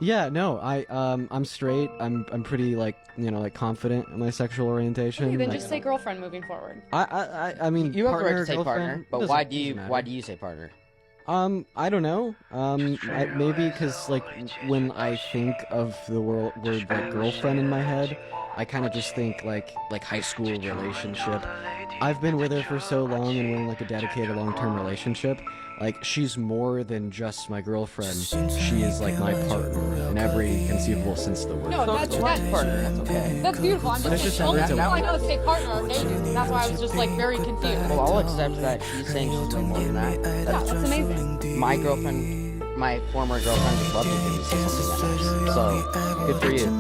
Yeah, no, I'm straight. I'm pretty like like confident in my sexual orientation. Okay, then Like, just say girlfriend moving forward. I mean, You have the right partner, to say partner, girlfriend, but doesn't why matter. do you say partner? I don't know. Maybe because like when I think of the word like girlfriend in my head, I kind of just think like high school relationship. I've been with her for so long, and we're in like a dedicated long-term relationship. Like she's more than just my girlfriend. She is like my partner in every conceivable sense of the word. No, So that's it's partner. That's okay. that's beautiful. I'm That's just just the only how it people is. I know that say partner are gay dudes. That's why I was just like very confused. Well, I'll accept that she's saying she's way more than that. Yeah, that's amazing. My girlfriend, my former girlfriend, would love to hear me say something that nice. So good for you.